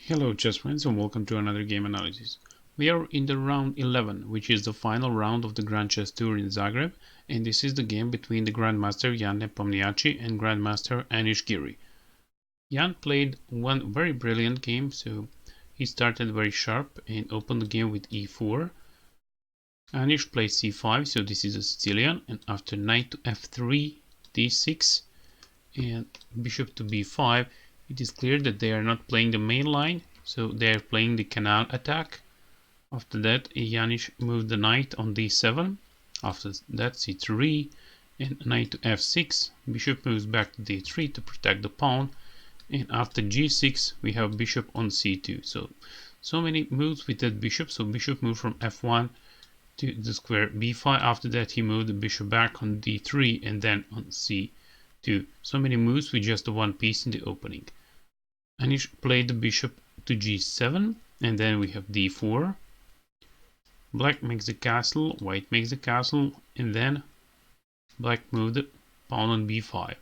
Hello chess friends and welcome to another game analysis. We are in the round 11, which is the final round of the Grand Chess Tour in Zagreb, and this is the game between the Grandmaster Jan Nepomniachtchi and Grandmaster Anish Giri. Jan played one very brilliant game, so he started very sharp and opened the game with e4. Anish played c5, so this is a Sicilian, and after knight to f3, d6, and bishop to b5, it is clear that they are not playing the main line, so they are playing the canal attack. After that, Anish moved the knight on d7. After that, c3 and knight to f6. Bishop moves back to d3 to protect the pawn. And after g6, we have bishop on c2. So many moves with that bishop. So bishop moved from f1 to the square b5. After that, he moved the bishop back on d3 and then on c2. So many moves with just the one piece in the opening. Anish played the bishop to g7, and then we have d4. Black makes the castle, white makes the castle, and then black moved the pawn on b5.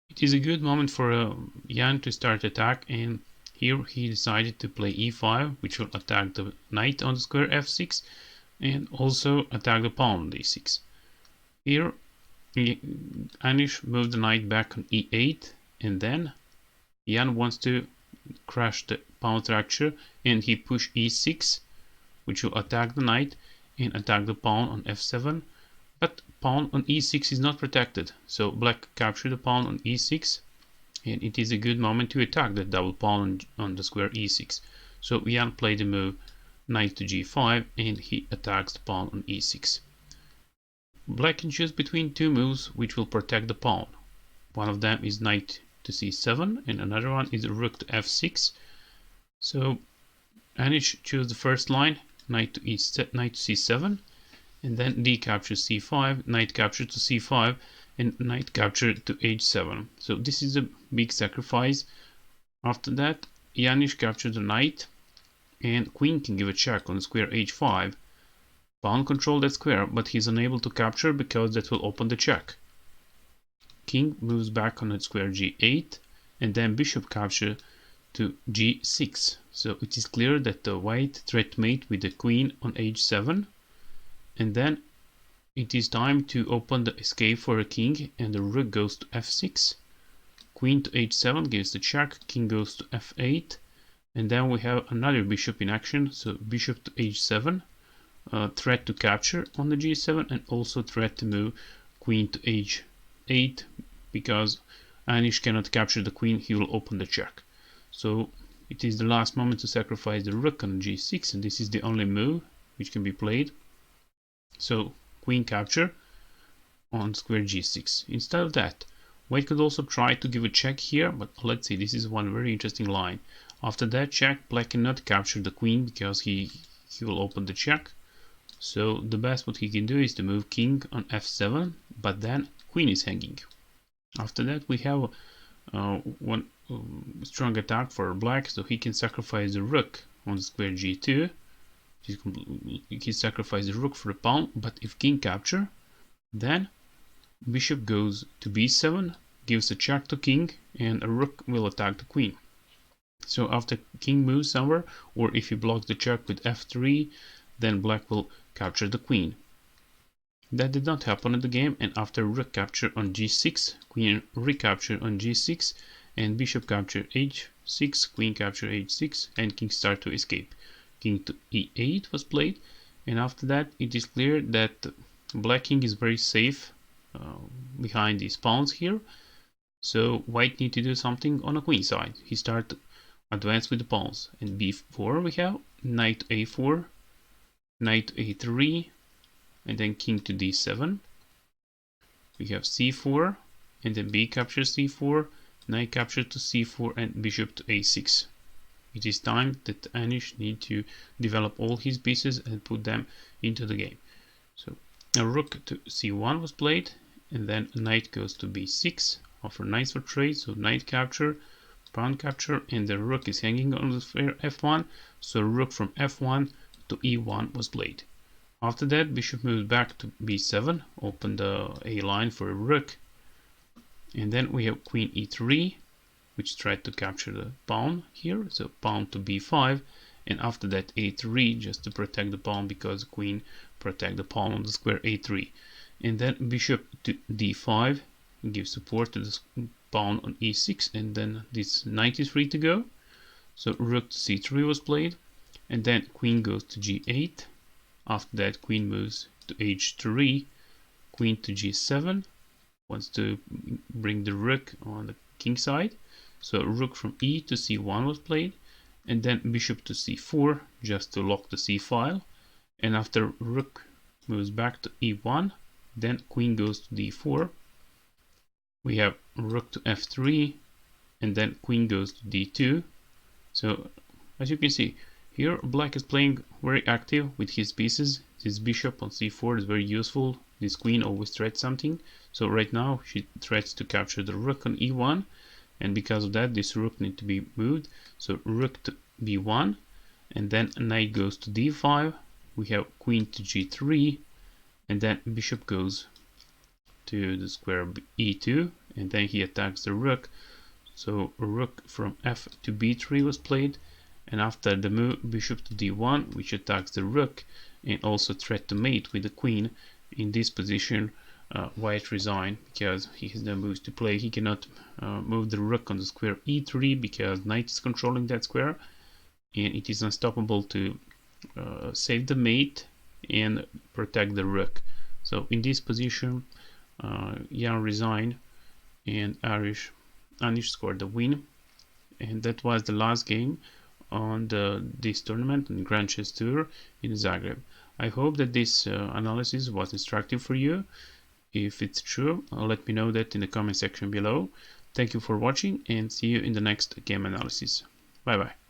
It is a good moment for Jan to start attack, and here he decided to play e5, which will attack the knight on the square f6, and also attack the pawn on d6. Here Anish moved the knight back on e8, and then Jan wants to crash the pawn structure, and he pushed e6, which will attack the knight and attack the pawn on f7. But pawn on e6 is not protected, so black captured the pawn on e6, and it is a good moment to attack the double pawn on the square e6. So Jan played the move knight to g5, and he attacks the pawn on e6. Black can choose between two moves which will protect the pawn. One of them is knight to c7, and another one is rook to f6. So Anish chose the first line, knight to c7, and then d captures c5, knight capture to c5, and knight capture to h7. So this is a big sacrifice. After that, Anish captured the knight, and queen can give a check on the square h5. Pawn controls that square, but he's unable to capture because that will open the check. King moves back on the square g8, and then bishop capture to g6. So it is clear that the white threat mate with the queen on h7, and then it is time to open the escape for a king, and the rook goes to f6. Queen to h7 gives the check, king goes to f8, and then we have another bishop in action, so bishop to h7, threat to capture on the g7, and also threat to move queen to h8, because Anish cannot capture the queen, he will open the check. So it is the last moment to sacrifice the rook on g6, and this is the only move which can be played. So queen capture on square g6. Instead of that, white could also try to give a check here, but let's see, this is one very interesting line. After that check, black cannot capture the queen because he will open the check. So the best what he can do is to move king on f7, but then queen is hanging. After that, we have one strong attack for black, so he can sacrifice the rook on the square g2. He sacrifices the rook for the pawn, but if king capture, then bishop goes to b7, gives a check to king, and a rook will attack the queen. So after king moves somewhere, or if he blocks the check with f3, then black will capture the queen. That did not happen in the game, and after rook capture on g6, queen recapture on g6, and bishop capture h6, queen capture h6, and king start to escape. King to e8 was played, and after that it is clear that black king is very safe behind these pawns here. So white need to do something on the queen side. He start to advance with the pawns. And b4 we have knight to a4, knight to a3, and then king to d7. We have c4, and then b captures c4, knight capture to c4, and bishop to a6. It is time that Anish need to develop all his pieces and put them into the game. So a rook to c1 was played, and then a knight goes to b6, offer knights for trade, so knight capture, pawn capture, and the rook is hanging on the square f1, so rook from f1 to e1 was played. After that, bishop moves back to b7, open the a line for a rook, and then we have queen e3, which tried to capture the pawn here, so pawn to b5, and after that a3 just to protect the pawn because queen protect the pawn on the square a3, and then bishop to d5 give support to the pawn on e6, and then this knight is free to go. So rook to c3 was played, and then queen goes to g8. After that queen moves to h3, queen to g7, wants to bring the rook on the king side. So rook from e to c1 was played, and then bishop to c4 just to lock the c file. And after rook moves back to e1, then queen goes to d4. We have rook to f3, and then queen goes to d2. So as you can see, here black is playing very active with his pieces. This bishop on c4 is very useful. This queen always threats something. So right now she threats to capture the rook on e1, and because of that this rook needs to be moved. So rook to b1, and then knight goes to d5. We have queen to g3, and then bishop goes to the square e2, and then he attacks the rook. So rook from f to b3 was played, and after the move bishop to d1, which attacks the rook and also threat to mate with the queen. In this position white resigned because he has no moves to play. He cannot move the rook on the square e3 because knight is controlling that square, and it is unstoppable to save the mate and protect the rook. So in this position Jan resigned and Anish scored the win, and that was the last game on this tournament on Grand Chess Tour in Zagreb. I hope that this analysis was instructive for you. If it's true, let me know that in the comment section below. Thank you for watching, and see you in the next game analysis. Bye bye.